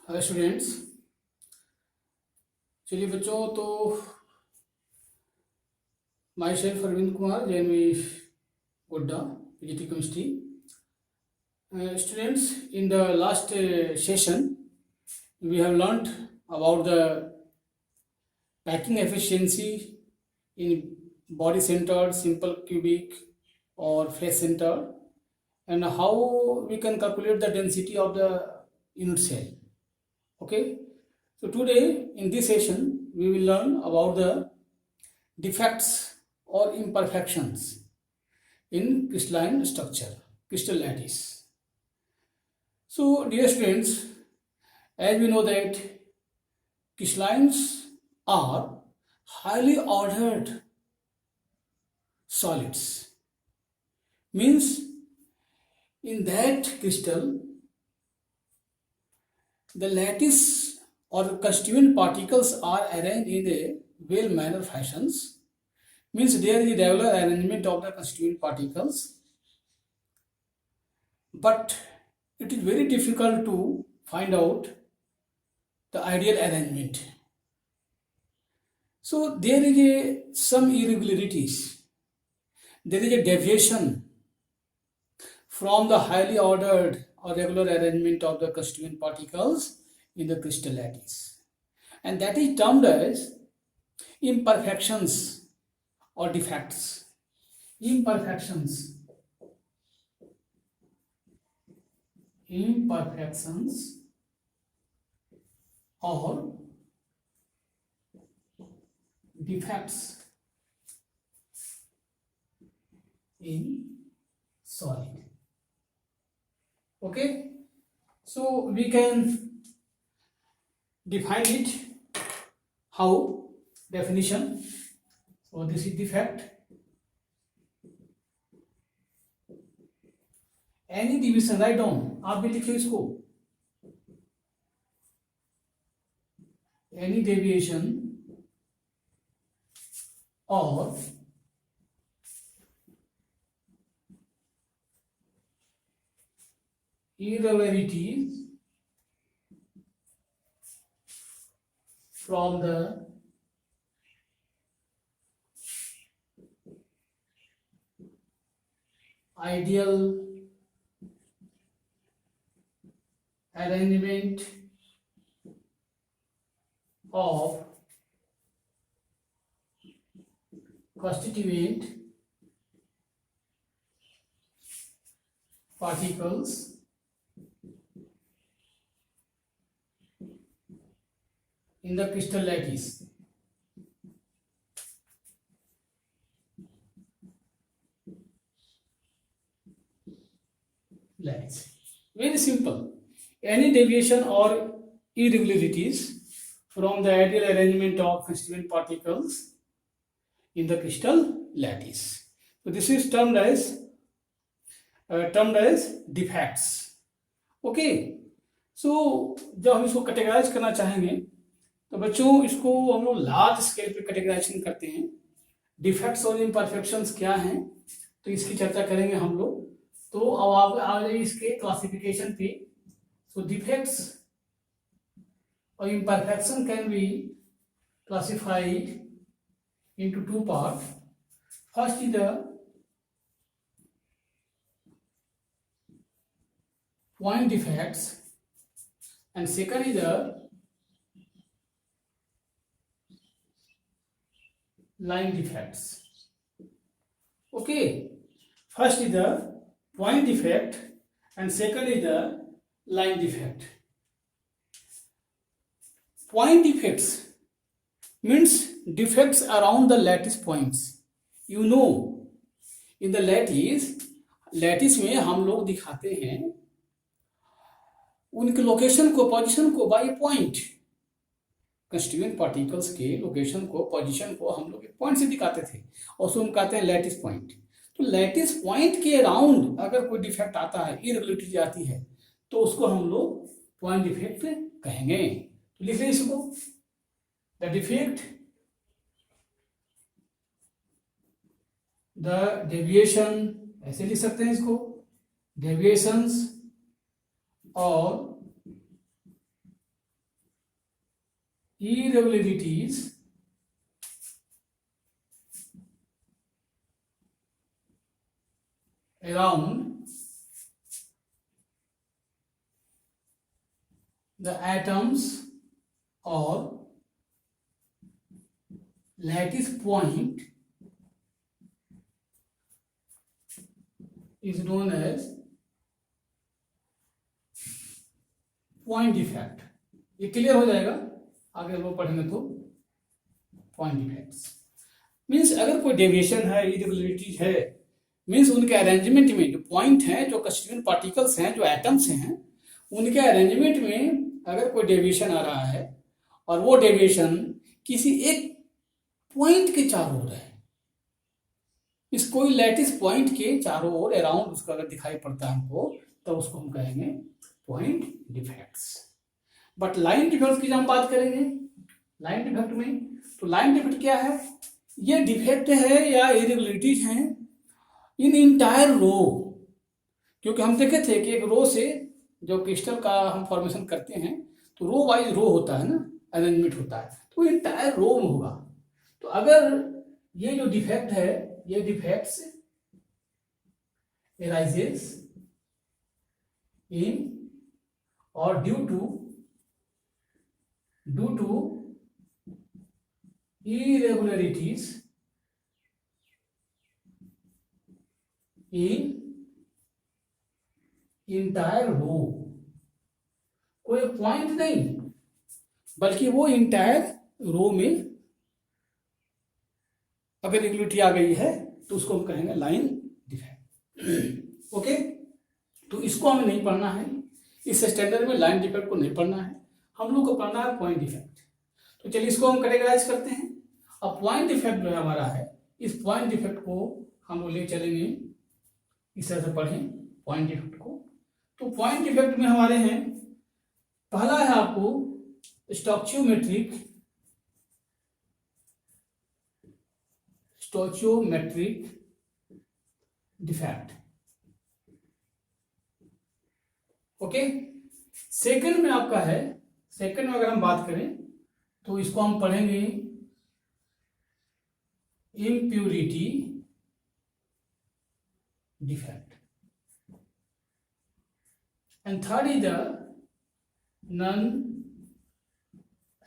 Hello students. चलिए बच्चों, तो myself Arvind Kumar, JNV Godda, PGT chemistry. Students, in the last session we have learnt about the packing efficiency in body centered, simple cubic or face centered, and how we can calculate the density of the unit cell. Okay, so today in this session we will learn about the defects or imperfections in crystalline structure, crystal lattice. So dear students, as we know that crystallines are highly ordered solids, means in that crystal the lattice or constituent particles are arranged in a well manner fashions, means there is a regular arrangement of the constituent particles, but it is very difficult to find out the ideal arrangement. So there is some irregularities, there is a deviation from the highly ordered or regular arrangement of the constituent particles in the crystal lattice, and that is termed as imperfections or defects. Imperfections or defects in solid. Okay, so we can define it. How? Definition. So this is defect. Any division, write down, आप भी लिखिए इसको. Any deviation or irregularities from the ideal arrangement of constituent particles in the crystal lattice. Very simple. Any deviation or irregularities from the ideal arrangement of constituent particles in the crystal lattice. So this is termed as defects. Okay. So जब हम इसको categorise करना चाहेंगे तो बच्चों इसको हम लोग लार्ज स्केल पे कैटेगराइजेशन करते हैं. डिफेक्ट्स और इम्परफेक्शंस क्या हैं तो इसकी चर्चा करेंगे हम लोग. तो अब आप आ गए इसके क्लासिफिकेशन पे. सो डिफेक्ट्स और imperfection can be classified into two parts. First is the point defects and second is the line defects. Okay, first is the point defect and second is the line defect. Point defects means defects around the lattice points. You know, in the lattice में हम लोग दिखाते हैं उनके location को, position को by point. Constituent particles के location को, पोजीशन को हम लोग एक पॉइंट से दिखाते थे और उसको हम कहते हैं लैटिस पॉइंट. तो लैटिस पॉइंट के अराउंड अगर कोई डिफेक्ट आता है, इरेगुलरिटी आती है, तो उसको हम लोग पॉइंट डिफेक्ट कहेंगे. तो लिख लें इसको, द डिफेक्ट, द डेविएशन, ऐसे लिख सकते हैं इसको, डेविएशंस और irregularities around the atoms or lattice point is known as point defect. ये क्लियर हो जाएगा, आगे हम लोग पढ़ेंगे तो। पॉइंट डिफेक्ट्स मीन्स अगर कोई डेविएशन है, इरेगुलरिटीज है, मीन्स उनके अरेंजमेंट में जो पॉइंट हैं, जो कंस्टिट्यूएंट पार्टिकल्स हैं, जो एटम्स हैं, उनके अरेंजमेंट में अगर कोई डेविएशन आ रहा है और वो डेविएशन किसी एक पॉइंट के चारों ओर है, इस कोई लैटिस पॉइंट के चारों ओर अराउंड उसका अगर दिखाई पड़ता है हमको, तो उसको हम कहेंगे point defects. But line defects की जब हम बात करेंगे, लाइन डिफेक्ट में, तो लाइन डिफेक्ट क्या है? ये डिफेक्ट है या इरेगुलरिटीज हैं इन इंटायर रो, क्योंकि हम देखे थे कि एक रो से जो क्रिस्टल का हम फॉर्मेशन करते हैं तो रो वाइज रो होता है ना, अरेंजमेंट होता है, तो इंटायर रो में होगा। तो अगर ये जो डिफेक्ट है, ये defects arises in or due to irregularities in entire रो, कोई पॉइंट नहीं बल्कि वो इंटायर रो में अगर इरेगुलरिटी आ गई है तो उसको हम कहेंगे लाइन डिफेक्ट। ओके, तो इसको हमें नहीं पढ़ना है, इस स्टैंडर्ड में लाइन डिफेक्ट को नहीं पढ़ना है, हम लोग को पढ़ना है पॉइंट डिफेक्ट। तो चलिए इसको हम कैटेगराइज करते हैं। अब पॉइंट डिफेक्ट जो हमारा है, इस पॉइंट डिफेक्ट को हम लोग ले चलेंगे, इस तरह से पढ़ें पॉइंट डिफेक्ट को। तो पॉइंट डिफेक्ट में हमारे हैं, पहला है आपको स्टोचियोमेट्रिक डिफेक्ट। ओके, सेकंड में आपका है, सेकंड में अगर हम बात करें तो इसको हम पढ़ेंगे impurity defect. And third is the non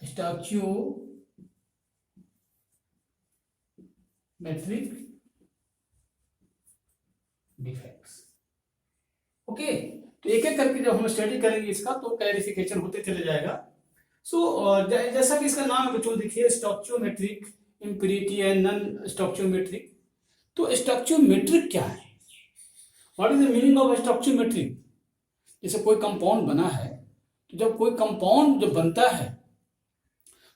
stoichiometric defects. Okay, तो एक एक करके जब हम स्टडी करेंगे इसका तो क्लैरिफिकेशन होते चले जाएगा। जैसा कि इसका नाम है बच्चों, देखिए stoichiometric, impurity and non stoichiometric. तो स्टोचियोमेट्रिक क्या है? What is the meaning of stoichiometric? जैसे कोई कंपाउंड बना है, तो जब कोई कंपाउंड जब बनता है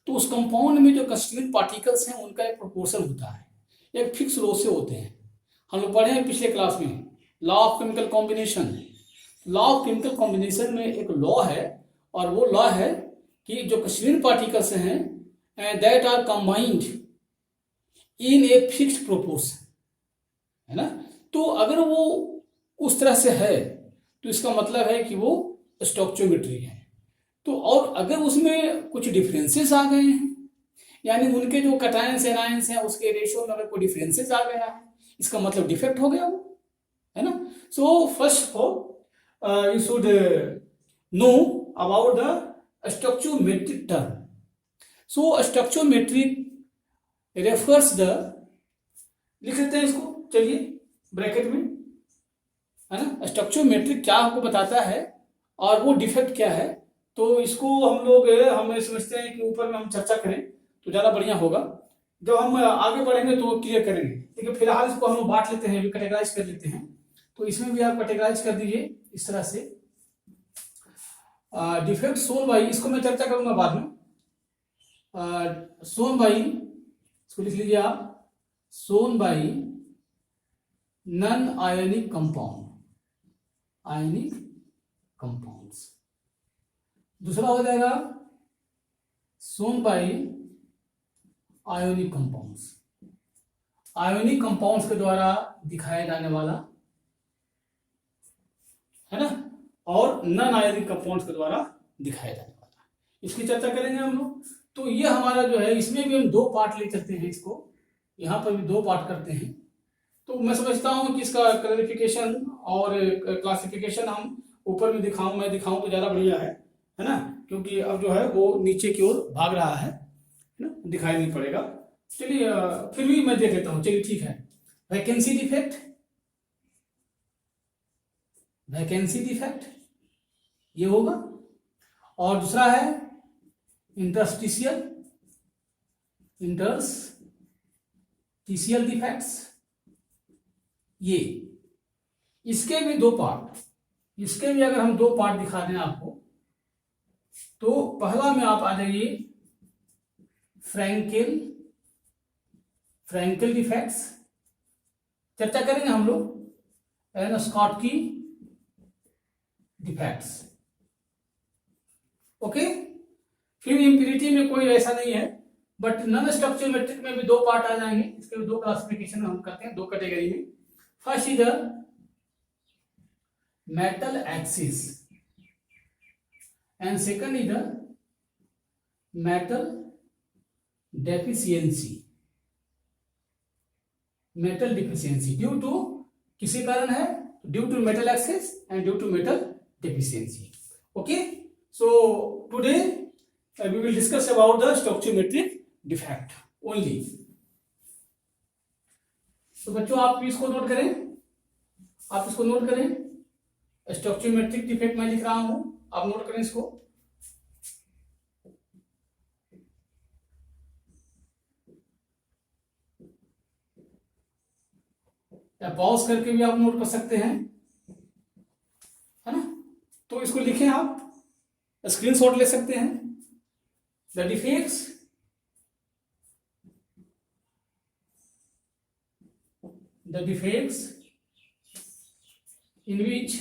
तो उस कंपाउंड में जो कंस्टिट्यूएंट पार्टिकल्स हैं उनका एक प्रोपोर्शन होता है, एक फिक्स रो से होते हैं। हम लोग पढ़े हैं पिछले क्लास में law of chemical combination. Law of chemical combination में एक लॉ है, और वो लॉ है कि जो कंस्टिट्यूएंट पार्टिकल्स हैं that are combined in a fixed proportion, है ना। तो अगर वो उस तरह से है तो इसका मतलब है कि वो स्टोचियोमेट्रिक है। तो और अगर उसमें कुछ डिफरेंसेस आ गए हैं, यानी उनके जो कैटायंस एनायंस हैं उसके रेशियो में अगर कोई डिफरेंसेस आ गया है, इसका मतलब डिफेक्ट हो गया वो, है ना। So first of all you should know about the stoichiometric term. So stoichiometric refers the, लिख लेते हैं इसको, चलिए ब्रैकेट में, है ना। stoichiometric क्या आपको बताता है और वो डिफेक्ट क्या है, तो इसको हम समझते हैं कि ऊपर में हम चर्चा करें तो ज़्यादा बढ़िया होगा। जब हम आगे बढ़ेंगे तो क्लियर करेंगे, लेकिन फिलहाल इसको हम लोग बांट लेते हैं, कैटेगराइज कर लेते हैं। तो इसमें भी आप कैटेगराइज कर दीजिए इस तरह से। डिफेक्ट सोन बाई, इसको मैं चर्चा करूंगा बाद में। सोन बाई, इसको लिख लीजिए आप, shown by non ionic compound, ionic compounds. दूसरा हो जाएगा shown by ionic compounds, ionic compounds के द्वारा दिखाया जाने वाला, है ना, और नॉन आयोनिक कंपाउंड्स के द्वारा दिखाया जाने वाला, इसकी चर्चा करेंगे हम लोग। तो ये हमारा जो है, इसमें भी हम दो पार्ट ले चलते हैं इसको, यहाँ पर भी दो पार्ट करते हैं। तो मैं समझता हूँ कि इसका क्लैरिफिकेशन और क्लासिफिकेशन हम ऊपर में मैं दिखाऊं तो ज़्यादा बढ़िया है ना, क्योंकि अब जो है वो नीचे की ओर भाग रहा है ना, दिखाई नहीं पड़ेगा। चलिए फिर भी मैं देख लेता हूँ, चलिए ठीक है। वैकेंसी डिफेक्ट, वैकेंसी डिफेक्ट ये होगा, और दूसरा है इंटरस्टिशियल, इंटरस्टिशियल डिफेक्ट्स। ये इसके भी दो पार्ट, इसके भी अगर हम दो पार्ट दिखा दें आपको, तो पहला में आप आ जाइए फ्रैंकेल डिफेक्ट्स, चर्चा करेंगे हम लोग। एनस्कॉटकी डिफेक्ट्स, ओके। फिर इंप्यूरिटी में कोई ऐसा नहीं है, बट नॉन स्ट्रक्चरोमेट्रिक में भी दो पार्ट आ जाएंगे, इसके दो क्लासिफिकेशन हम करते हैं, दो कैटेगरी में। First is the metal excess and second is the metal deficiency. Metal deficiency due to किसी कारण है, due to metal excess and due to metal deficiency. Okay, so today we will discuss about the stoichiometric defect only. तो बच्चों आप इसको note करें, आप इसको नोट करें। स्टोइचियोमेट्रिक डिफेक्ट मैं लिख रहा हूं, आप नोट करें इसको। या पॉज करके भी आप नोट कर सकते हैं, है ना। तो इसको लिखें, आप स्क्रीनशॉट ले सकते हैं। The defects in which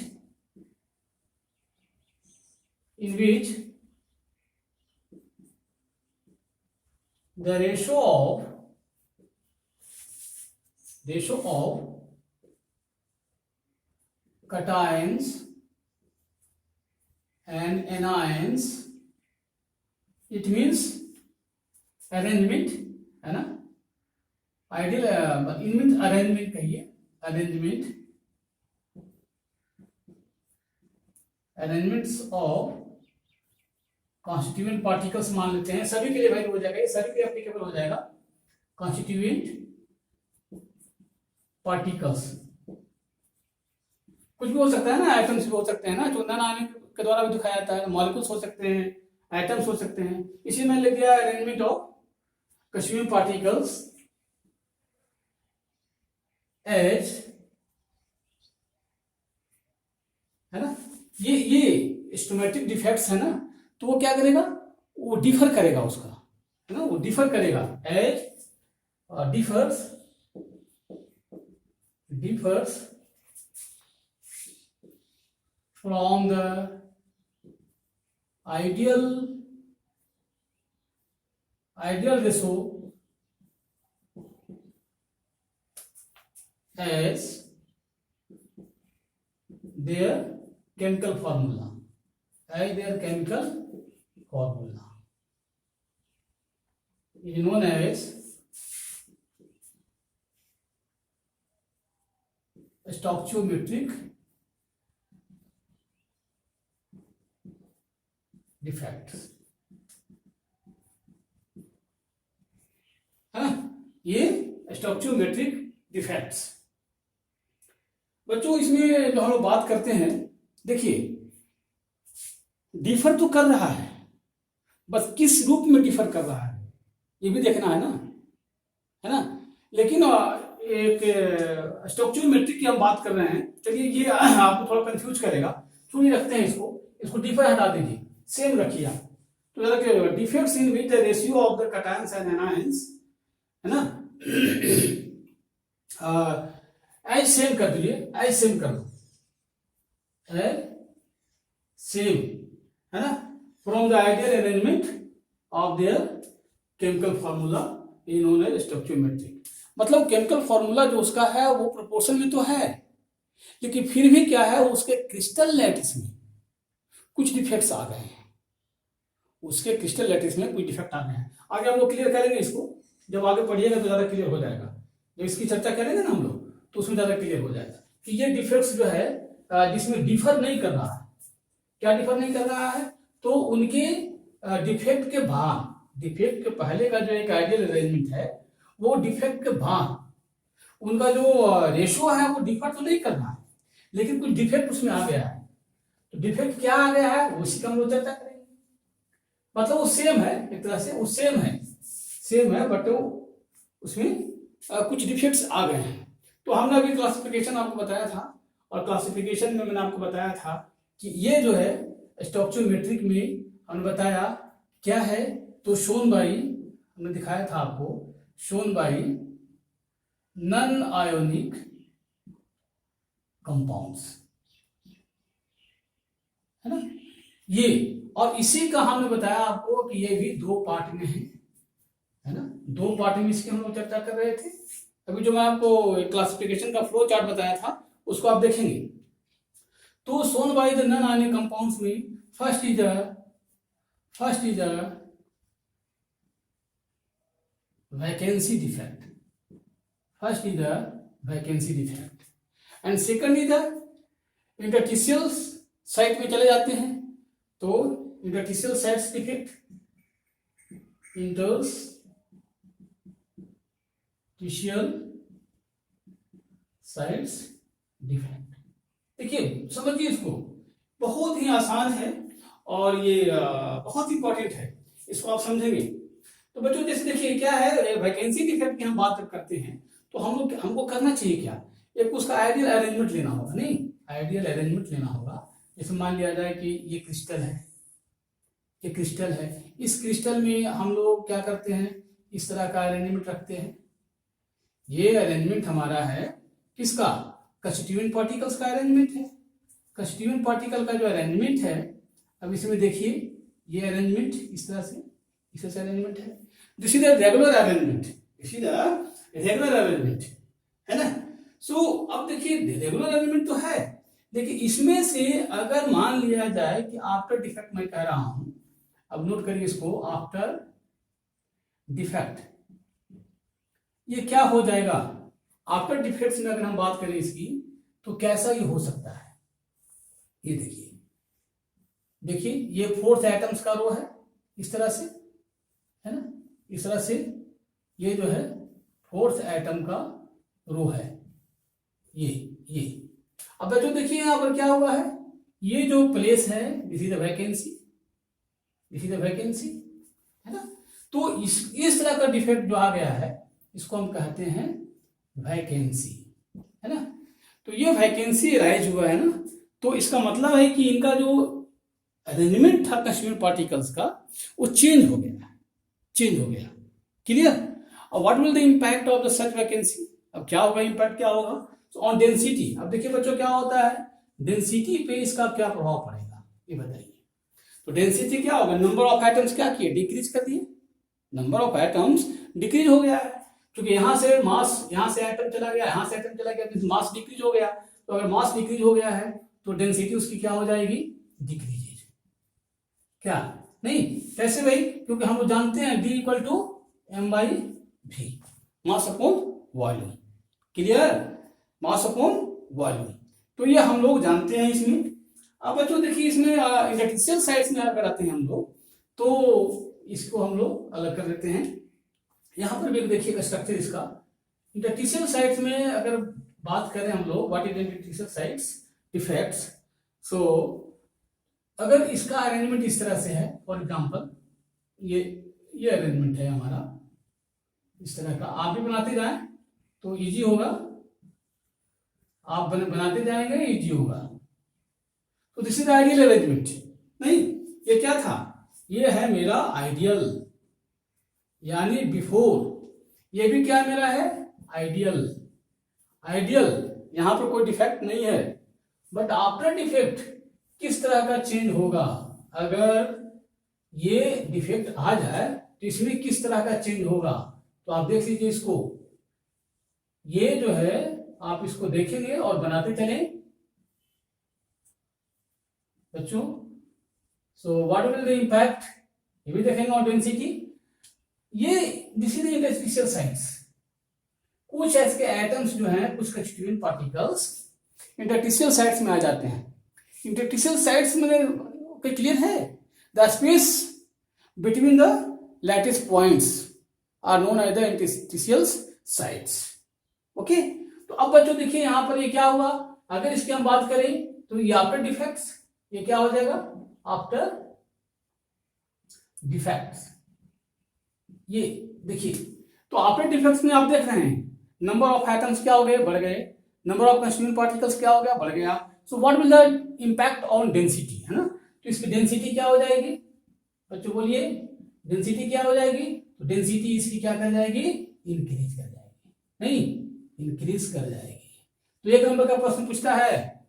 the ratio of cations and anions, it means arrangement, है ना। आइडियल it means arrangement कहिए, arrangements of constituent particles मान लेते हैं, सभी के लिए वैल्यू हो जाएगा, ये सभी के लिए एप्लीकेबल हो जाएगा। constituent particles कुछ भी हो सकता है ना, आइटम्स भी हो सकते हैं ना, जो नाम के द्वारा भी दिखाया जाता है। मॉलिक्यूल्स हो सकते हैं, आइटम्स हो सकते हैं। इसी में लिख दिया arrangement of constituent particles as, है ना। ये स्टोमेट्रिक डिफेक्ट्स है ना, तो वो क्या करेगा, वो डिफर करेगा उसका, है ना, वो डिफर करेगा as differs from the ideal ratio as their chemical formula, is known as stoichiometric defects, है ना, ये स्टोइचियोमेट्रिक डिफेक्ट्स। बच्चों इसमें जो हम लोग बात करते हैं, देखिए डिफर तो कर रहा है, बस किस रूप में डिफर कर रहा है ये भी देखना है ना। लेकिन एक स्टोइचियोमेट्रिक की हम बात कर रहे हैं, चलिए ये आपको थोड़ा कंफ्यूज करेगा, क्यों नहीं रखते हैं इसको डिफर हटा दीजिए, सेम रखिए आप। तो defects in which the ratio of the cations and anions, है ना, एज सेम कर दीजिए, एज सेम कर दो, एज सेम, है ना, from the ideal arrangement of their chemical formula is known as stoichiometric. मतलब केमिकल फॉर्मूला जो उसका है वो प्रोपोर्शन में तो है, लेकिन फिर भी क्या है, उसके क्रिस्टल लैटिस में कुछ डिफेक्ट्स आ गए हैं, उसके क्रिस्टल लैटिस में कोई डिफेक्ट आ गया है। आगे हम लोग क्लियर करेंगे इसको, जब आगे पढ़िएगा तो ज़्यादा क्लियर हो जाएगा। जब इसकी चर्चा करेंगे ना हम लोग तो उसमें ज़्यादा क्लियर हो जाएगा कि ये डिफेक्ट्स जो है जिसमें डिफर नहीं कर रहा है। क्या डिफर नहीं कर रहा है? तो उनके डिफेक्ट के बाद, डिफेक्ट के पहले का जो एक आइडियल अरेंजमेंट है वो डिफेक्ट के बाद उनका जो रेशो है वो डिफर तो नहीं कर रहा है, लेकिन कुछ डिफेक्ट उसमें आ गया है। तो डिफेक्ट क्या आ गया है उसी का हम लोग चर्चा करेंगे। मतलब वो सेम है, एक तरह से वो सेम है बट वो उसमें कुछ डिफेक्ट्स आ गए हैं। तो हमने अभी क्लासिफिकेशन आपको बताया था, और क्लासिफिकेशन में मैंने आपको बताया था कि ये जो है स्टोइचियोमेट्रिक में हमने बताया क्या है, तो शोन बाई, हमने दिखाया था आपको, shown by non ionic compounds, है ना ये। और इसी का हमने बताया आपको कि ये भी दो पार्ट में है ना, दो पार्ट में इसकी हम लोग चर्चा कर रहे थे। अभी जो मैं आपको क्लासिफिकेशन का फ्लो चार्ट बताया था उसको आप देखेंगे। तो shown by the non ionic compounds में first is the vacancy defect, first is the vacancy defect, and second is the interstitial site में चले जाते हैं तो interstitial sites defect, interstitial sites defect. देखिए समझिए इसको, बहुत ही आसान है और ये बहुत इंपॉर्टेंट है, इसको आप समझेंगे तो बच्चों जैसे देखिए क्या है, वैकेंसी डिफेक्ट की हम बात करते हैं तो हमको करना चाहिए क्या, एक उसका आइडियल अरेंजमेंट लेना होगा, नहीं आइडियल अरेंजमेंट लेना होगा। जैसे मान लिया जाए कि ये क्रिस्टल है, ये क्रिस्टल है, इस क्रिस्टल में हम लोग क्या करते हैं, इस तरह का अरेंजमेंट रखते हैं। ये अरेंजमेंट हमारा है किसका, कंस्टिट्यूएंट पार्टिकल्स का अरेंजमेंट है। कंस्टिट्यूएंट पार्टिकल का जो अरेंजमेंट है, अब इसमें देखिए ये अरेंजमेंट इस तरह से, इस तरह से अरेंजमेंट है। This is the regular arrangement, this is the regular arrangement, है ना। सो अब देखिए रेगुलर अरेंजमेंट तो है, लेकिन इसमें से अगर मान लिया जाए कि आफ्टर डिफेक्ट मैं कह रहा हूं, अब नोट करिए इसको, आफ्टर डिफेक्ट ये क्या हो जाएगा, आफ्टर डिफेक्ट्स में अगर हम बात करें इसकी तो कैसा ये हो सकता है। ये देखिए, देखिए ये फोर्थ एटम्स का रो है इस तरह से, है ना, इस तरह से ये जो है फोर्थ एटम का रो है ये। अब बच्चों देखिए यहाँ पर क्या हुआ है, ये जो प्लेस है this is the vacancy, this is the vacancy, है ना। तो इस तरह का डिफेक्ट जो आ गया है इसको हम कहते हैं वैकेंसी, है ना। तो ये वैकेंसी राइज हुआ है ना, तो इसका मतलब है कि इनका जो अरेंजमेंट था कंस्टिट्यूएंट पार्टिकल्स का वो चेंज हो गया, क्लियर। और what will the impact of the such vacancy, अब क्या होगा, इंपैक्ट क्या होगा, तो ऑन डेंसिटी। अब देखिए बच्चों क्या होता है, डेंसिटी पे इसका क्या प्रभाव पड़ेगा ये बताइए। तो डेंसिटी क्या होगा, नंबर ऑफ एटम्स क्या किए, डिक्रीज कर दिए, नंबर ऑफ एटम्स डिक्रीज हो गया है, क्योंकि यहां से मास, यहां से एटम चला गया, यहां से एटम चला गया, तो मास डिक्रीज हो गया। तो अगर मास डिक्रीज हो गया है तो डेंसिटी उसकी क्या हो जाएगी, डिक्रीज। क्या नहीं, कैसे भाई, क्योंकि हम लोग जानते हैं D equal to m/v, mass upon volume, clear, mass upon volume. तो ये हम लोग जानते हैं इसमें। अब बच्चों देखिए इसमें इंटरस्टिशियल साइट्स में अगर आते हैं हम लोग तो इसको हम लोग अलग कर देते हैं। यहाँ पर भी देखिए स्ट्रक्चर इसका, इंटरस्टिशियल साइट्स में अगर बात करें हम लोग, what is interstitial sites defects. So अगर इसका अरेंजमेंट इस तरह से है, फॉर एग्जांपल ये अरेंजमेंट है हमारा इस तरह का, आप भी बनाते जाएं तो इजी होगा, आप बनाते जाएंगे इजी होगा। तो दिस इज आइडियल अरेंजमेंट, नहीं ये क्या था, ये है मेरा आइडियल, यानी बिफोर, ये भी क्या मेरा है आइडियल, यहां पर कोई डिफेक्ट नहीं है, बट आफ्टर डिफेक्ट किस तरह का चेंज होगा, अगर ये डिफेक्ट आ जाए तो इसमें किस तरह का चेंज होगा। तो आप देख लीजिए इसको, ये जो है आप इसको देखेंगे और बनाते चलें बच्चों। So what will the impact ये भी देखेंगे ऑन डेंसिटी। ये दिस इज इंटरस्टिशियल साइट्स। कुछ ऐसे एटम्स जो हैं, कुछ कंस्टिट्यूएंट पार्टिकल्स इंटरस्टिशियल साइट्स में आ जाते हैं। इंटरस्टिशियल साइट्स में क्लियर है, the space between the lattice points are known as the interstitial sites. Okay, तो अब बच्चों देखिए यहां पर ये क्या हुआ, अगर इसकी हम बात करें तो ये आफ्टर डिफेक्ट्स, ये क्या हो जाएगा आफ्टर डिफेक्ट्स। ये देखिए, तो आफ्टर डिफेक्ट्स में आप देख रहे हैं नंबर ऑफ एटम्स क्या हो गए, बढ़ गए, नंबर ऑफ कंस्टिट्यूएंट पार्टिकल्स क्या हो गया, बढ़ गया। So what will the impact on density, है ना, तो इसकी डेंसिटी क्या हो जाएगी बच्चों, बोलिए डेंसिटी क्या हो जाएगी, तो डेंसिटी इसकी क्या कर जाएगी, इंक्रीज कर जाएगी, नहीं इंक्रीज कर जाएगी। तो एक नंबर का प्रश्न पूछता है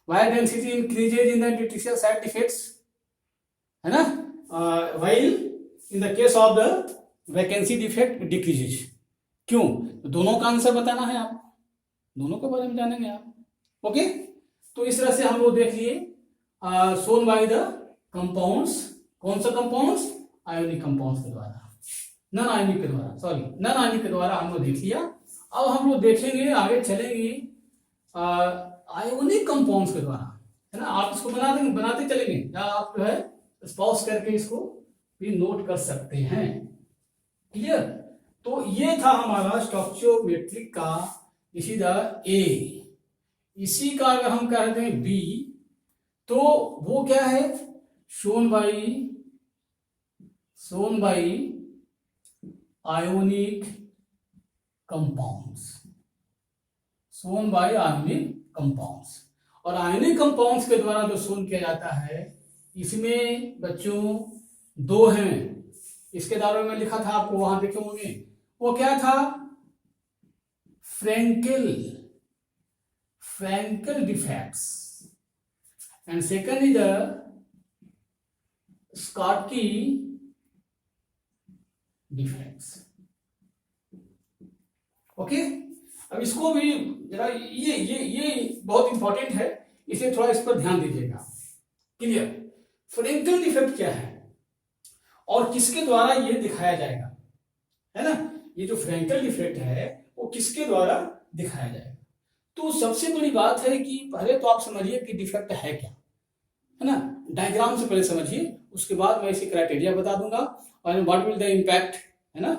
why density increases in the interstitial site defects, है ना, while in the case of the vacancy defect decreases. क्यों, दोनों का आंसर बताना है आपको, दोनों के बारे में जानेंगे आप। ओके, तो इस तरह से हम लोग देख लिए सोन बाय द कंपाउंड्स, कौन सा कंपाउंड्स, आयोनिक कंपाउंड्स के द्वारा, नन आयोनिक के द्वारा, सॉरी नन आयोनिक के द्वारा हम लोग देख लिया। अब हम लोग देखेंगे, आगे चलेंगे आयोनिक कंपाउंड्स के द्वारा, है ना। आप इसको बनाते चलेंगे, या आप जो है पॉज करके इसको भी नोट कर सकते हैं। क्लियर, तो ये था हमारा स्टोइचियोमेट्रिक का, इसी द ए, इसी का अगर हम कहते हैं बी, तो वो क्या है, shown by ionic compounds, shown by ionic compounds. और आयोनिक कंपाउंड्स के द्वारा जो शोन किया जाता है, इसमें बच्चों दो हैं, इसके बारे में लिखा था आपको, वहां देखे होंगे, वो क्या था, Frankel defects, and second is the Schottky defects. Okay, अब इसको भी जरा ये बहुत इंपॉर्टेंट है, इसे थोड़ा इस पर ध्यान दीजिएगा। क्लियर, फ्रैंकल डिफेक्ट क्या है और किसके द्वारा ये दिखाया जाएगा, है ना, ये जो फ्रैंकल डिफेक्ट है वो किसके द्वारा दिखाया जाएगा। तो सबसे बड़ी बात है कि पहले तो आप समझिए कि डिफेक्ट है क्या, है ना, डायग्राम से पहले समझिए, उसके बाद मैं इसे क्राइटेरिया बता दूंगा, और व्हाट विल द इम्पैक्ट, है ना,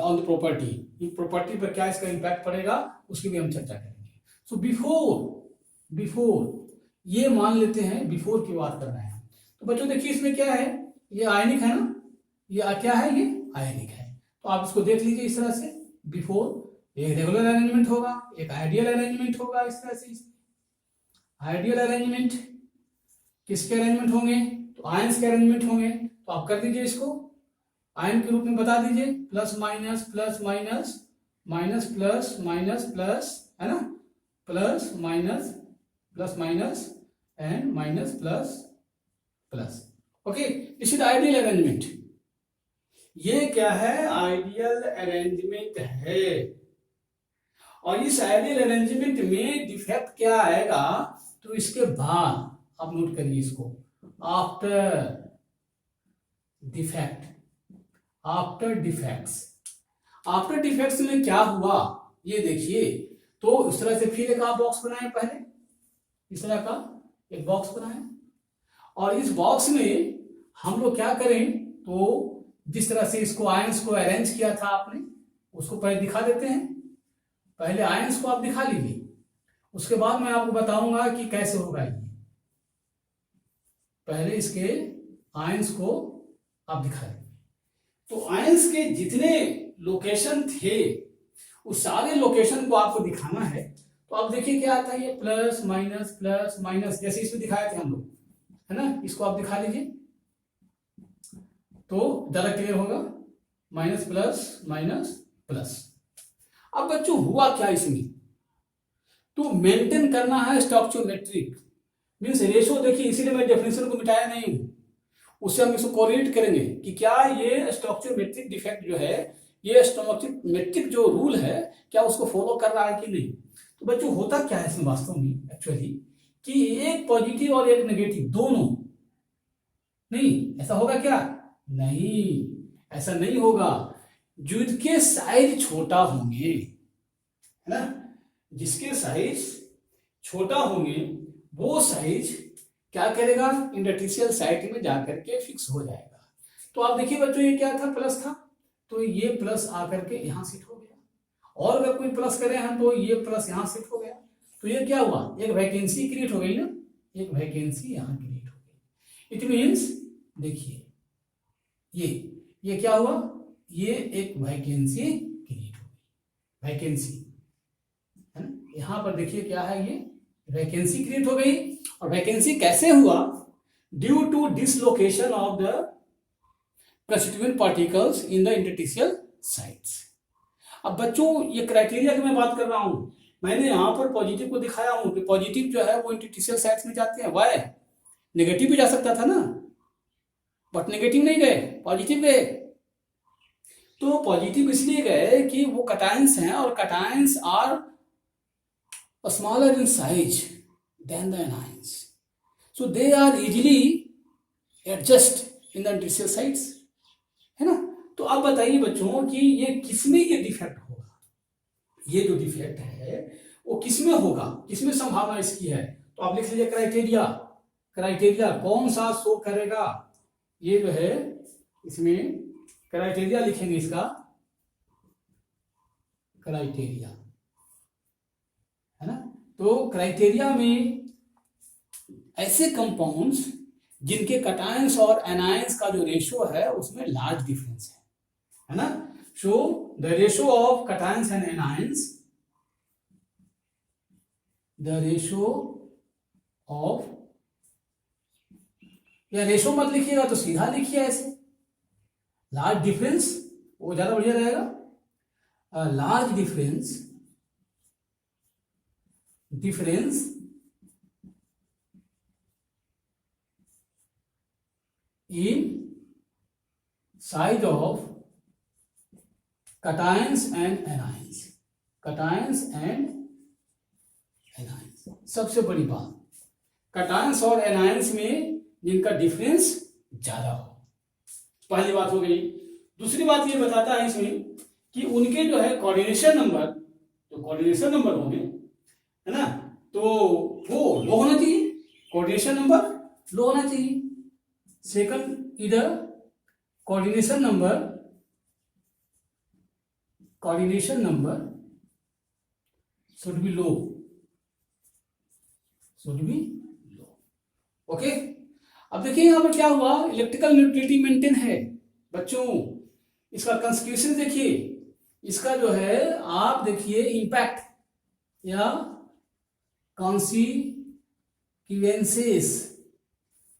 ऑन द प्रॉपर्टी, प्रॉपर्टी पर क्या इसका इम्पैक्ट पड़ेगा उसकी भी हम चर्चा करेंगे। सो बिफोर ये मान लेते हैं, बिफोर की बात कर रहे हैं, तो बच्चों देखिए इसमें क्या है, ये आयनिक है ना, ये क्या है, ये आयनिक है, तो आप इसको देख लीजिए इस तरह से, बिफोर एक रेगुलर अरेंजमेंट होगा, एक आइडियल अरेंजमेंट होगा, इस तरह से आइडियल अरेंजमेंट, किसके अरेंजमेंट होंगे, तो आयंस के अरेंजमेंट होंगे, तो आप कर दीजिए इसको आयन के रूप में बता दीजिए, plus minus plus minus minus plus minus plus, है ना, plus minus and minus plus plus. Okay, this is ideal arrangement. ये क्या है, आइडियल अरेंजमेंट है, और इस आइडियल अरेंजमेंट में डिफेक्ट क्या आएगा, तो इसके बाद आप नोट करिए इसको, आफ्टर डिफेक्ट्स में क्या हुआ ये देखिए। तो इस तरह से फिर एक आप बॉक्स बनाए, पहले इस तरह का एक बॉक्स बनाए, और इस बॉक्स में हम लोग क्या करें, तो जिस तरह से इसको आयंस को अरेंज किया था आपने, उसको पहले दिखा देते हैं, पहले आयंस को आप दिखा लीजिए, उसके बाद मैं आपको बताऊंगा कि कैसे होगा ये। पहले इसके आयंस को आप दिखा दीजिए, तो आयंस के जितने लोकेशन थे उस सारे लोकेशन को आपको दिखाना है। तो आप देखिए क्या आता है, ये प्लस माइनस, जैसे इसमें दिखाए थे हम लोग, है ना, इसको आप दिखा लीजिए तो ज्यादा क्लियर होगा, माइनस प्लस। अब बच्चों हुआ क्या इसमें, तो मेंटेन करना है स्टोइचियोमेट्रिक, मीन्स रेशो, देखिए इसीलिए मैं डेफिनेशन को मिटाया नहीं हूं, उससे हम इसको कोरिलेट करेंगे कि क्या ये स्टोइचियोमेट्रिक डिफेक्ट जो है, ये स्टोइचियोमेट्रिक जो रूल है क्या उसको फॉलो कर रहा है कि नहीं। तो बच्चों होता क्या है इसमें वास्तव में एक्चुअली, कि एक पॉजिटिव और एक नेगेटिव दोनों, नहीं ऐसा होगा क्या, नहीं, ऐसा नहीं होगा। जिसके साइज छोटा होंगे, है ना, जिसके साइज छोटा होंगे वो साइज क्या करेगा, इंटरस्टिशियल साइट में जाकर के फिक्स हो जाएगा। तो आप देखिए बच्चों, ये क्या था, प्लस था, तो ये प्लस आकर के यहाँ शिफ्ट हो गया, और अगर कोई प्लस करे हैं तो ये प्लस यहाँ शिफ्ट हो गया। तो ये क्या हुआ, एक वैकेंसी क्रिएट हो गई ना, एक वैकेंसी यहाँ क्रिएट हो गई। इट मीन्स देखिए ये क्या हुआ, ये एक वैकेंसी क्रिएट हो गई, वैकेंसी, है ना। यहाँ पर देखिए क्या है, ये वैकेंसी क्रिएट हो गई। और वैकेंसी कैसे हुआ, due to dislocation of the constituent particles in the interstitial sites. अब बच्चों ये क्राइटेरिया की मैं बात कर रहा हूं, मैंने यहाँ पर पॉजिटिव को दिखाया हूं कि पॉजिटिव जो है वो इंटरस्टिशियल साइट्स में जाते हैं। वाई, नेगेटिव भी जा सकता था ना, बट नेगेटिव नहीं गए, पॉजिटिव गए। तो पॉजिटिव इसलिए गए कि वो कटायंस हैं, और cations are smaller in size than the anions, so they are easily adjust in the interstitial sites, है ना। तो आप बताइए बच्चों कि ये किसमें ये डिफेक्ट होगा, ये जो डिफेक्ट है वो किसमें होगा, किसमें संभावना इसकी है। तो आप लिख लीजिए क्राइटेरिया, क्राइटेरिया कौन सा शो करेगा, ये जो है इसमें क्राइटेरिया लिखेंगे, इसका क्राइटेरिया, है ना। तो क्राइटेरिया में ऐसे कंपाउंड्स जिनके कटायंस और एनायंस का जो रेशियो है उसमें लार्ज डिफरेंस है ना। So the ratio of cations and anions, the ratio of, या रेशियो मत लिखिएगा तो सीधा लिखिए ऐसे, लार्ज डिफरेंस, वो ज्यादा बढ़िया रहेगा। Large difference in size of cations and anions, cations and anions। सबसे बड़ी बात, cations और anions में जिनका डिफरेंस ज्यादा हो, पहली बात हो गई। दूसरी बात ये बताता है इसमें कि उनके जो है कोऑर्डिनेशन नंबर, जो कोऑर्डिनेशन नंबर होंगे, है ना, तो वो लो होना चाहिए, कोऑर्डिनेशन नंबर लो होना चाहिए। सेकंड, इधर coordination number should be low, okay. अब देखिए यहां पर क्या हुआ, इलेक्ट्रिकल न्यूट्रलिटी मेंटेन है बच्चों। इसका कंसिक्वेंस देखिए, इसका जो है आप देखिए इंपैक्ट या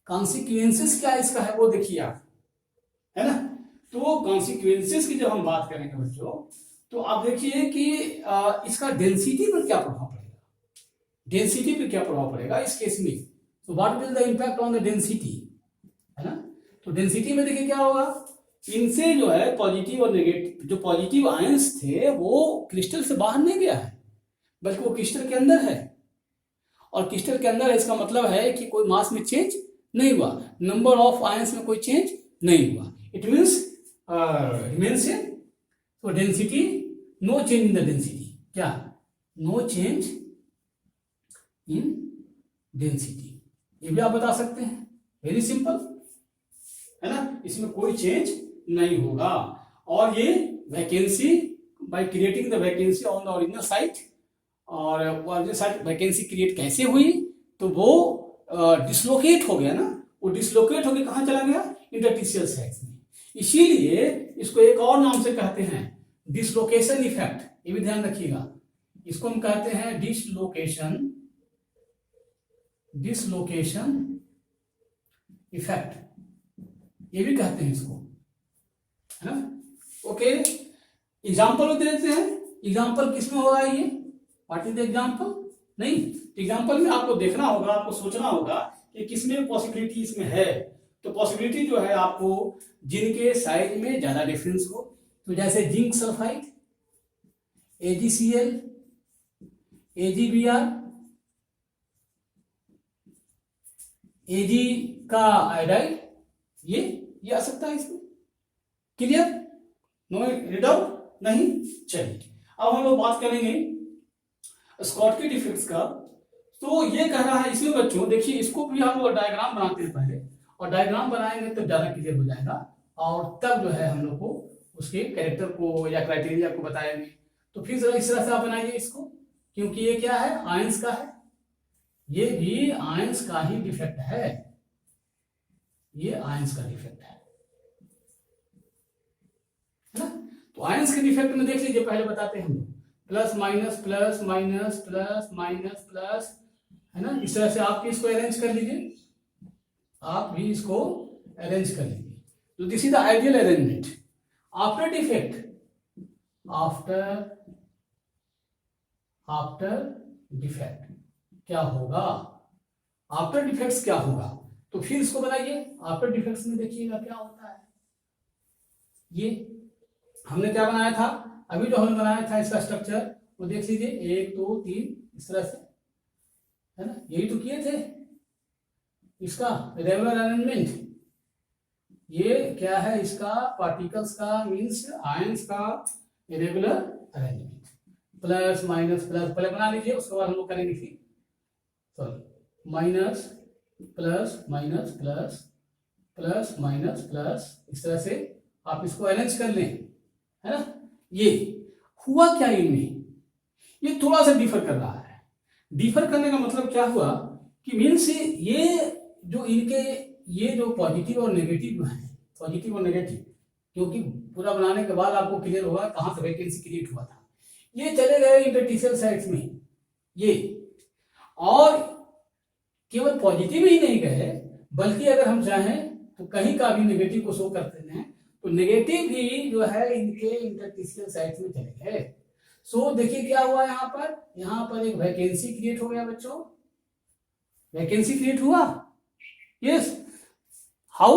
कॉन्सिक्वेंसेस क्या इसका है वो देखिए आप, है ना। तो कॉन्सिक्वेंसेस की जब हम बात करेंगे बच्चों, तो आप देखिए कि इसका डेंसिटी पर क्या प्रभाव पड़ेगा, डेंसिटी पे क्या प्रभाव पड़ेगा इस केस में। तो what will the impact on the density, है ना। तो डेंसिटी में देखिए क्या होगा, इनसे जो है पॉजिटिव और नेगेटिव, जो पॉजिटिव आयंस थे वो क्रिस्टल से बाहर नहीं गया है, बल्कि वो क्रिस्टल के अंदर है, और क्रिस्टल के अंदर है, इसका मतलब है कि कोई मास में चेंज नहीं हुआ, नंबर ऑफ आयंस में कोई चेंज नहीं हुआ, इट मीन्स रिमेन्स है। तो density, no change in the density, क्या, नो चेंज इन डेंसिटी, ये भी आप बता सकते हैं, वेरी सिंपल, है ना, इसमें कोई चेंज नहीं होगा। और ये vacancy, by creating the vacancy on the original site, और ओरिजिनल साइट वैकेंसी क्रिएट कैसे हुई, तो वो डिसलोकेट हो गया ना, वो डिसलोकेट होकर कहाँ चला गया, इंटरस्टिशियल साइट्स में। इसीलिए इसको एक और नाम से कहते हैं डिसलोकेशन इफेक्ट, ये भी ध्यान रखिएगा, इसको हम कहते हैं डिसलोकेशन इफेक्ट, ये भी कहते हैं इसको, है ना। ओके, एग्जाम्पल दे देते हैं, एग्जाम्पल किसमें होगा ये, व्हाट इज द एग्जाम्पल, नहीं, एग्जाम्पल में आपको देखना होगा, आपको सोचना होगा कि किसमें पॉसिबिलिटी इसमें है। तो पॉसिबिलिटी जो है आपको जिनके साइज में ज्यादा डिफरेंस हो, तो जैसे zinc sulphide, AgCl, AgBr, Ag का आयोडाइड, ये ये आ सकता है इसमें। क्लियर? No doubt? नहीं? चलिए अब हम लोग बात करेंगे स्कॉटकी डिफेक्ट्स का। तो ये कह रहा है इसमें बच्चों, देखिए इसको भी हम लोग डायग्राम बनाते हैं पहले, और डायग्राम बनाएंगे तो ज्यादा क्लियर हो जाएगा, और तब जो है हम लोग को उसके कैरेक्टर को या क्राइटेरिया को बताएंगे। तो फिर जरा इस तरह से आप बनाइए इसको, क्योंकि ये क्या है, आयंस का है, ये भी आयंस का ही डिफेक्ट है, ये आयंस का डिफेक्ट है ना। तो आयंस के डिफेक्ट में देख लीजिए, पहले बताते हैं हम लोग, plus minus plus minus plus minus plus, है ना। इस तरह से आप भी इसको अरेंज कर लीजिए, आप भी इसको अरेंज कर लीजिए। तो this is the ideal arrangement. After defect, after defect क्या होगा, आफ्टर डिफेक्ट्स क्या होगा, तो फिर इसको बनाइए। आफ्टर डिफेक्ट्स में देखिएगा क्या होता है। ये हमने क्या बनाया था, अभी जो हमने बनाया था इसका स्ट्रक्चर वो देख लीजिए, 1 2 3 इस तरह से, है ना, यही तो किए थे इसका रेगुलर अरेंजमेंट। ये क्या है, इसका पार्टिकल्स का मींस आयंस का irregular arrangement. Plus minus plus पहले बना लीजिए, उसके बाद हम लोग करेंगे फिर, sorry, minus plus minus plus plus minus plus, इस तरह से आप इसको अरेंज कर लें, है ना। ये हुआ क्या इनमें, ये थोड़ा सा डिफर कर रहा है। डिफर करने का मतलब क्या हुआ कि मीन्स ये जो इनके ये जो पॉजिटिव और नेगेटिव है, पॉजिटिव और नेगेटिव, क्योंकि पूरा बनाने के बाद आपको क्लियर होगा कहाँ से वैकेंसी क्रिएट हुआ था। ये चले गए इंटरस्टिशियल साइट्स में, ये, और केवल पॉजिटिव ही नहीं गए, बल्कि अगर हम चाहें तो कहीं का भी नेगेटिव को शो करते हैं, तो नेगेटिव भी जो है इनके इंटरस्टिशियल साइट्स में चले गए। सो देखिए क्या हुआ यहाँ पर एक वैकेंसी क्रिएट हो गया बच्चों, वैकेंसी क्रिएट हुआ। Yes. How?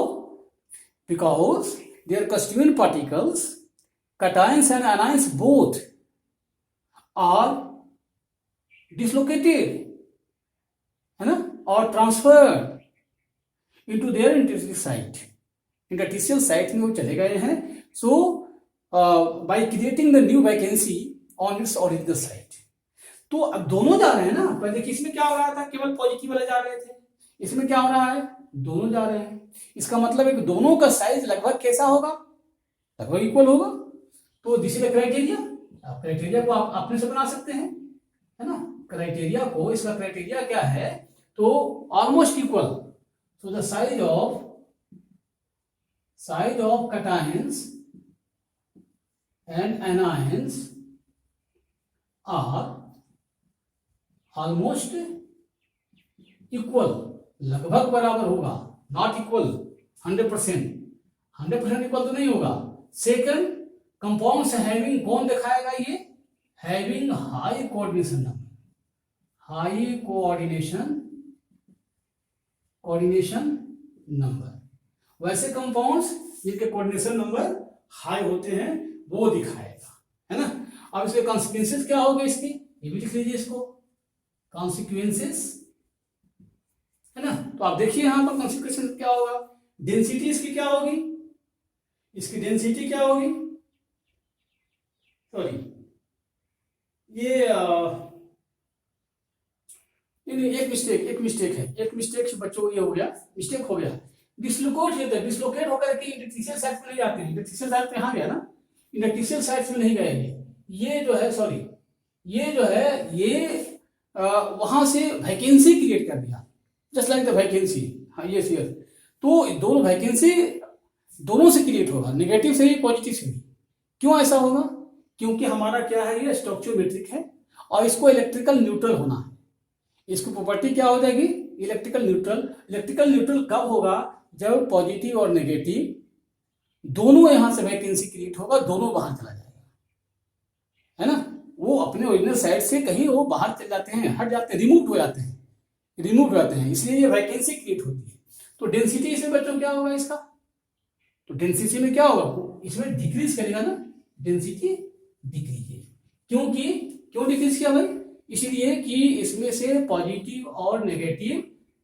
Because their constituent particles, cations and anions both, are dislocated, है ना, or transferred into their interstitial site. Interstitial site में वो चले गए हैं. So, by creating the new vacancy on its original site. तो अब दोनों जा रहे हैं ना, पर देखिए इसमें क्या हो रहा था, केवल पॉजिटिव वाले जा रहे थे, इसमें क्या हो रहा है, दोनों जा रहे हैं। इसका मतलब है कि दोनों का साइज लगभग कैसा होगा, लगभग इक्वल होगा। तो दिस इज द क्राइटेरिया। आप क्राइटेरिया को आप अपने से बना सकते हैं, है ना। क्राइटेरिया को, इसका क्राइटेरिया क्या है, तो almost equal. So the size of cations and anions are almost equal, लगभग बराबर होगा, नॉट इक्वल 100%, 100% इक्वल तो नहीं होगा। सेकंड, कंपाउंड्स हैविंग, कौन दिखाएगा ये, having high coordination number, high coordination number. वैसे कंपाउंड्स जिनके कोऑर्डिनेशन नंबर हाई होते हैं वो दिखाएगा, है ना। अब इसके कॉन्सिक्वेंसेस क्या होगा इसकी, ये भी लिख लीजिए इसको, कॉन्सिक्वेंसेस, है ना। तो आप देखिए यहां पर कॉन्सिक्वेंसेस क्या होगा, डेंसिटी इसकी क्या होगी, इसकी डेंसिटी क्या होगी, सॉरी ये एक मिस्टेक है, एक मिस्टेक से बच्चों ये हो गया, मिस्टेक हो गया। डिसलोकेट होकर के इंटरस्टिशियल साइट्स में नहीं जाते हैं, इंटरस्टिशियल साइट्स में यहाँ गया ना, इंटरस्टिशियल साइट्स में नहीं गए ये जो है, सॉरी ये जो है ये वहां से वैकेंसी क्रिएट कर दिया, जस्ट लाइक द वैकेंसी। हाँ यस यस, तो दोनों वैकेंसी दोनों से क्रिएट होगा, नेगेटिव से भी पॉजिटिव से भी। क्यों ऐसा होगा, क्योंकि हमारा क्या है, ये स्टोइचियोमेट्रिक है और इसको इलेक्ट्रिकल न्यूट्रल होना है। इसको प्रॉपर्टी क्या हो जाएगी, इलेक्ट्रिकल न्यूट्रल। इलेक्ट्रिकल न्यूट्रल कब होगा, जब पॉजिटिव और नेगेटिव दोनों यहां से वैकेंसी क्रिएट होगा, दोनों बाहर चला जाएगा, है ना। वो अपने ओरिजिनल साइड से कहीं वो बाहर चले जाते हैं, हट जाते हैं, रिमूव हो जाते हैं, इसलिए ये वैकेंसी क्रिएट होती है। तो डेंसिटी इसमें बच्चों क्या होगा इसका, तो डेंसिटी में क्या होगा, इसमें डिक्रीज करेगा ना, डेंसिटी डिक्रीज। क्यों डिक्रीज किया भाई, इसलिए कि इसमें से पॉजिटिव और नेगेटिव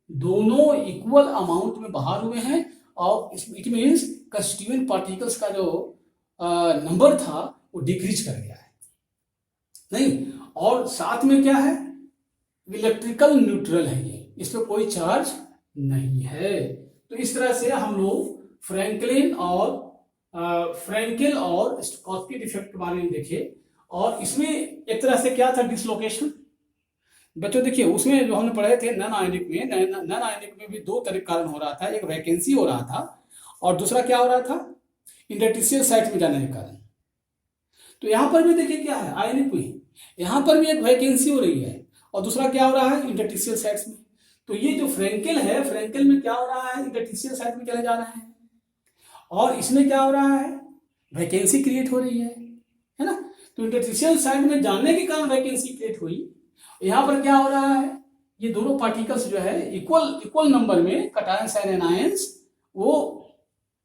दोनों इक्वल अमाउंट में बाहर हुए हैं of, it means constituent particles का जो नंबर था वो डिक्रीज कर गया है, नहीं, और साथ में क्या है, इलेक्ट्रिकल न्यूट्रल है ये, इस पर कोई चार्ज नहीं है। तो इस तरह से हम लोग फ्रैंकलिन और स्टोक्स्की डिफेक्ट के बारे में देखे। और इसमें एक तरह से क्या था, डिसलोकेशन। बच्चों देखिए, उसमें जो हमने पढ़े थे नॉन आयनिक में भी दो तरह के कारण हो रहा था, एक वैकेंसी हो रहा था और दूसरा क्या हो रहा था, इंटरस्टिशियल साइट में जाने के कारण। तो यहाँ पर भी देखिए क्या है, आयनिक में यहाँ पर भी एक वैकेंसी हो रही है और दूसरा क्या हो रहा है, इंटरस्टिशियल साइट्स में। तो ये जो फ्रैंकल है, फ्रैंकल में क्या हो रहा है, इंटरस्टिशियल साइट में चले जा रहे हैं और इसमें क्या हो रहा है, वैकेंसी क्रिएट हो रही है ना। तो इंटरस्टिशियल साइट में जाने के कारण वैकेंसी क्रिएट हुई। यहाँ पर क्या हो रहा है, ये दोनों पार्टिकल्स जो है इक्वल नंबर में कैटायंस एंड एनायंस वो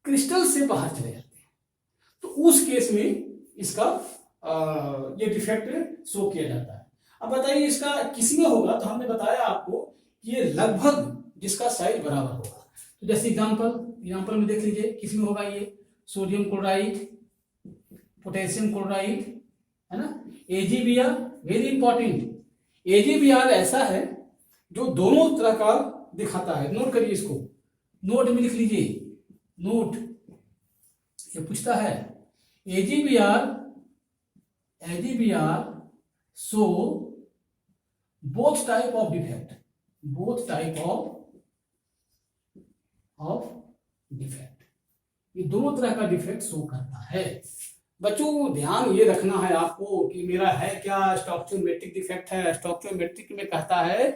क्रिस्टल से बाहर चले जाते हैं। तो उस केस में इसका ये डिफेक्ट शो किया जाता है। अब बताइए इसका किसमें होगा, तो हमने बताया आपको कि ये लगभग जिसका साइज बराबर होगा। तो जैसे एग्जांपल में देख लीजिए किसमें होगा, ये सोडियम क्लोराइड, पोटेशियम क्लोराइड, है ना। AgBr वेरी इंपॉर्टेंट, AgBr ऐसा है जो दोनों तरह का दिखाता है। नोट करिए इसको, नोट में लिख लीजिए, नोट ये पूछता है AgBr show both type of defect, ये दोनों तरह का डिफेक्ट शो करता है। बच्चों ध्यान ये रखना है आपको कि मेरा है क्या, स्टोइचियोमेट्रिक डिफेक्ट है। स्टोइचियोमेट्रिक में कहता है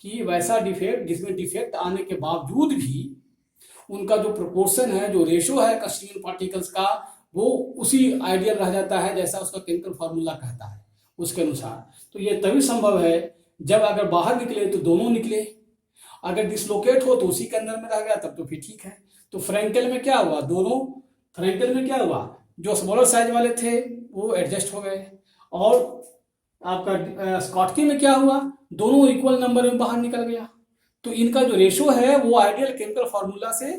कि वैसा डिफेक्ट जिसमें डिफेक्ट आने के बावजूद भी उनका जो प्रोपोर्शन है, जो रेशो है कंस्टिट्यूएंट पार्टिकल्स का, वो उसी आइडियल रह जाता है जैसा उसका केमिकल फार्मूला कहता है उसके अनुसार। तो ये तभी संभव है जब अगर बाहर निकले तो दोनों निकले, अगर डिसलोकेट हो तो उसी के अंदर में रह गया तब तो फिर ठीक है। तो फ्रैंकल में क्या हुआ, फ्रैंकल में क्या हुआ, जो स्मॉलर साइज वाले थे वो एडजस्ट हो गए और आपका स्कॉटकी में क्या हुआ, दोनों इक्वल नंबर में बाहर निकल गया। तो इनका जो रेशो है वो आइडियल केमिकल फार्मूला से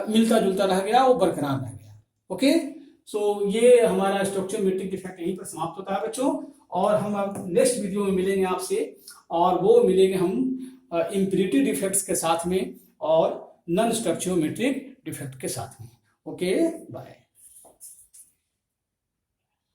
मिलता जुलता रह गया, वो बरकरार रह गया। ओके, सो ये हमारा स्टोइचियोमेट्रिक डिफेक्ट यहीं पर समाप्त होता है बच्चों। और हम अब नेक्स्ट वीडियो में मिलेंगे आपसे, और वो मिलेंगे हम इम्प्यूरिटी डिफेक्ट्स के साथ में और नॉन स्टोइचियोमेट्रिक डिफेक्ट के साथ में। Okay, bye.